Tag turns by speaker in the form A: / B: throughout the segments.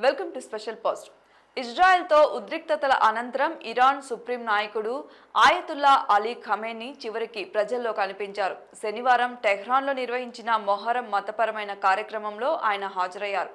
A: Welcome to special post. ఇజ్రాయెల్తో ఉద్రిక్తతల అనంతరం ఇరాన్ సుప్రీం నాయకుడు ఆయతుల్లా అలీ ఖమేనీ చివరికి ప్రజల్లో కనిపించారు. శనివారం టెహ్రాన్లో నిర్వహించిన మొహరం మతపరమైన కార్యక్రమంలో ఆయన హాజరయ్యారు.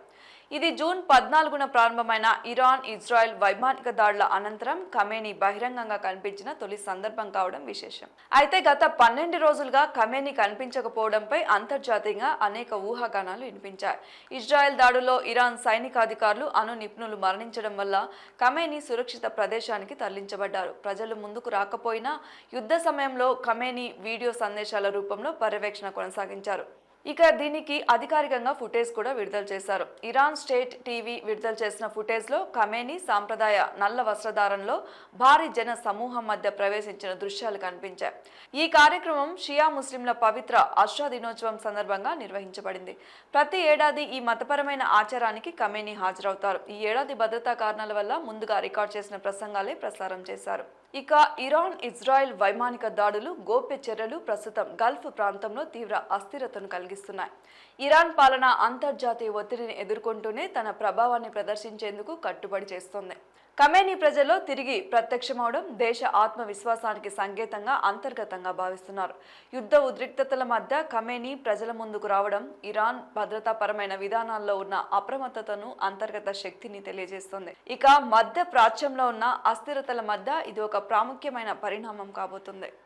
A: ఇది జూన్ 14న ప్రారంభమైన ఇరాన్ ఇజ్రాయెల్ వైమానిక దాడుల అనంతరం ఖమేనీ బహిరంగంగా కనిపించిన తొలి సందర్భం కావడం విశేషం. అయితే గత 12 రోజులుగా ఖమేనీ కనిపించకపోవడంపై అంతర్జాతీయంగా అనేక ఊహాగానాలు వినిపించాయి. ఇజ్రాయెల్ దాడుల్లో ఇరాన్ సైనికాధికారులు అణు నిపుణులు మరణించడం వల్ల ఖమేనీ సురక్షిత ప్రదేశానికి తరలించబడ్డారు. ప్రజలు ముందుకు రాకపోయినా యుద్ధ సమయంలో ఖమేనీ వీడియో సందేశాల రూపంలో పర్యవేక్షణ కొనసాగించారు. ఇక దీనికి అధికారికంగా ఫుటేజ్ కూడా విడుదల చేశారు. ఇరాన్ స్టేట్ టీవీ విడుదల చేసిన ఫుటేజ్లో ఖమేనీ సాంప్రదాయ నల్ల వస్త్రధారణలో భారీ జన సమూహం మధ్య ప్రవేశించిన దృశ్యాలు కనిపించాయి. ఈ కార్యక్రమం షియా ముస్లింల పవిత్ర అష్రా దినోత్సవం సందర్భంగా నిర్వహించబడింది. ప్రతి ఏడాది ఈ మతపరమైన ఆచారానికి ఖమేనీ హాజరవుతారు. ఈ ఏడాది భద్రతా కారణాల వల్ల ముందుగా రికార్డ్ చేసిన ప్రసంగాలే ప్రసారం చేశారు. ఇక ఇరాన్ ఇజ్రాయెల్ వైమానిక దాడులు, గోప్య చర్యలు ప్రస్తుతం గల్ఫ్ ప్రాంతంలో తీవ్ర అస్థిరతను కలిగిస్తున్నాయి. ఇరాన్ పాలన అంతర్జాతీయ ఒత్తిడిని ఎదుర్కొంటూనే తన ప్రభావాన్ని ప్రదర్శించేందుకు కట్టుబడి చేస్తోంది. ఖమేనీ ప్రజల్లో తిరిగి ప్రత్యక్షమవడం దేశ ఆత్మవిశ్వాసానికి సంకేతంగా అంతర్గతంగా భావిస్తున్నారు. యుద్ధ ఉద్రిక్తతల మధ్య ఖమేనీ ప్రజల ముందుకు రావడం ఇరాన్ భద్రతాపరమైన విధానాల్లో ఉన్న అప్రమత్తతను, అంతర్గత శక్తిని తెలియజేస్తుంది. ఇక మధ్య ప్రాచ్యంలో ఉన్న అస్థిరతల మధ్య ఇది ఒక ప్రాముఖ్యమైన పరిణామం కాబోతుంది.